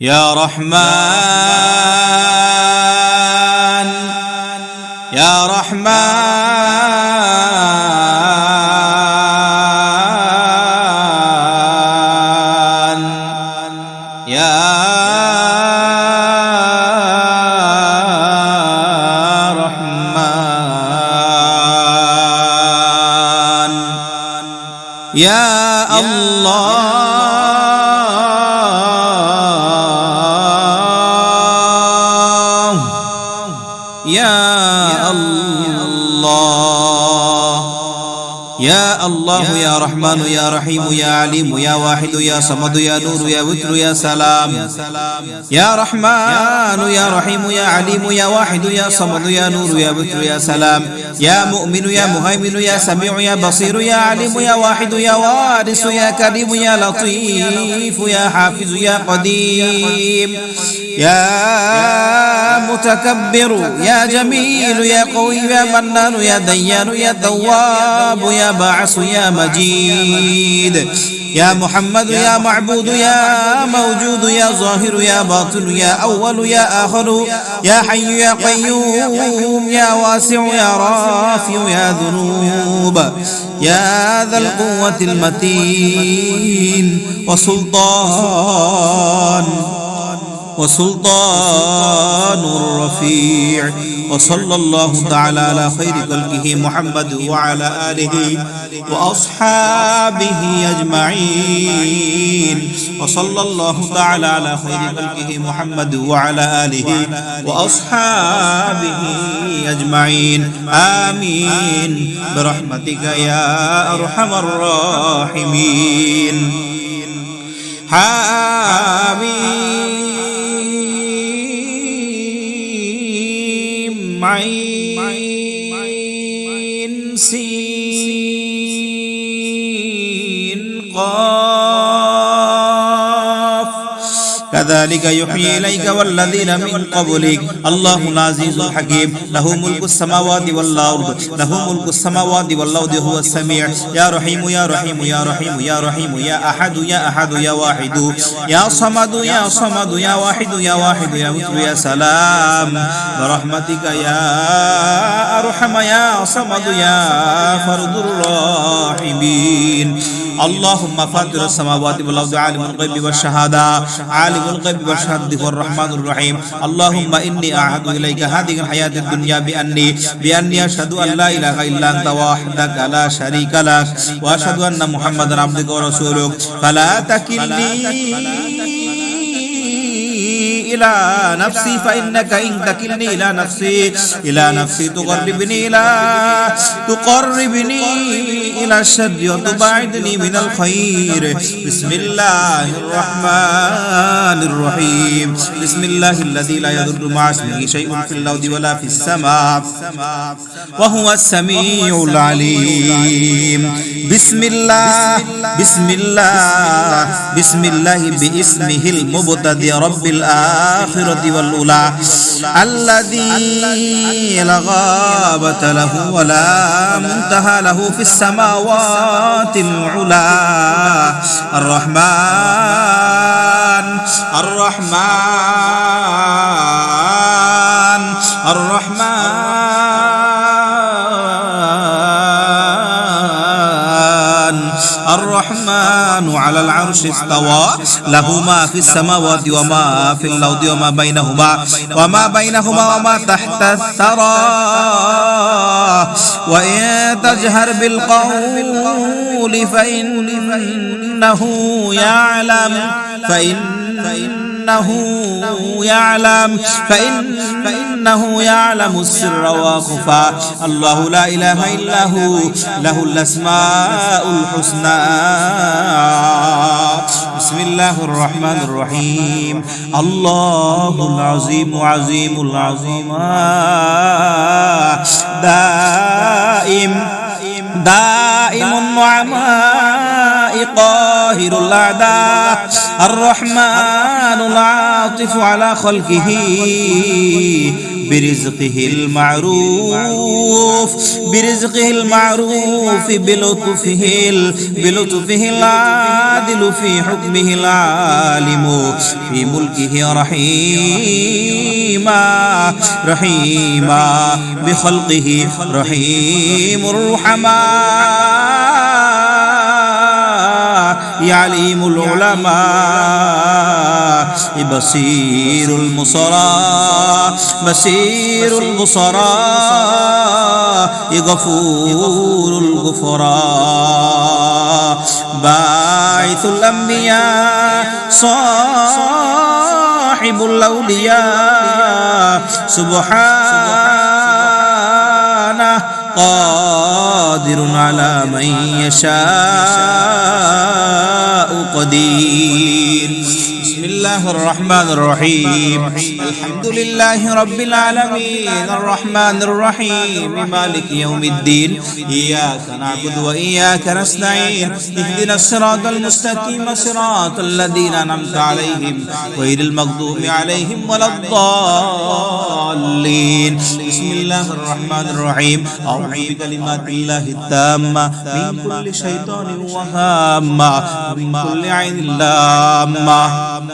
يا رحمن يا رحمن يا رحمن يا الله يا الله يا رحمن يا رحيم يا عليم يا واحد يا صمد يا نور يا وتر يا سلام يا رحمن يا رحيم يا عليم يا واحد يا صمد يا نور يا وتر يا سلام يا مؤمن يا مهيمن يا سميع يا بصير يا عليم يا واحد يا وارث يا كريم يا لطيف يا حافظ يا قديم يا متكبر يا جميل يا قوي يا منان يا ديان يا تواب يا باعث يا مجيد يا محمد يا معبود يا موجود يا ظاهر يا باطن يا أول يا آخر يا حي يا قيوم يا واسع يا رافع يا ذنوب يا ذا القوة المتين وسلطان الرفيع وصلى الله تعالى على خير خلقه محمد وعلى آله وأصحابه أجمعين وصلى الله تعالى على خير خلقه محمد وعلى آله وأصحابه أجمعين آمين برحمتك يا أرحم الراحمين آمين عين سين قاف كذلك يحيي إليك والذين من قبلك الله العزيز الحكيم له ملك السماوات والأرض له ملك السماوات والأرض هو السميع يا رحيم يا رحيم يا رحيم يا رحيم يا أحد يا أحد يا واحد يا صمد يا صمد يا واحد يا واحد يا وتر يا سلام برحمتك يا أرحم يا صمد يا فرد الراحمين اللهم فاطر السماوات والأرض عالم الغيب والشهادة عالم الغيب والشهادة هو الرحمن الرحيم اللهم إني أعهد إليك هذه الحياة الدنيا بأني أشهد أن لا إله إلا أنت وحدك لا شريك لك وأشهد أن محمدا عبدك ورسولك فلا تكلني إلى نفسي فإنك إن تكلني إلى نفسي تقربني إلى الشر وتبعدني من الخير بسم الله الرحمن الرحيم بسم الله الذي لا يضر مع اسمه شيء في الأرض ولا في السماء وهو السميع العليم بسم الله باسمه المبتدئ رب الآخرة والأولى الذي لا غابة له ولا منتهى له في السماوات العلى الرحمن على العرش استوى له ما في السماوات وما في الأرض وما بينهما وما تحت الثرى وإن تجهر بالقول فإنه يعلم السر وأخفى الله لا إله إلا هو له الأسماء الحسنى بسم الله الرحمن الرحيم الله العظيم عظيم العظيم دائم النعماء قاهر الأعداء الرحمن العاطف على خلقه برزقه المعروف بلطفه العادل في حكمه العالم في ملكه رحيما بخلقه رحيم الرحماء يعلم العلماء بصير البصراء غفور الغفراء باعث الأنبياء صاحب الأولياء سبحانه قادر على من يشاء قدير. بسم الله الرحمن الرحيم. الحمد لله رب العالمين الرحمن الرحيم مالك يوم الدين إياك نعبد وإياك نستعين اهدنا الصراط المستقيم صراط الذين أنعمت عليهم غير المغضوب عليهم ولا الضالين. بسم الله الرحمن الرحيم. أعوذ بكلمات الله التامة من كل شيطان وهامة ومن كل عين لامة.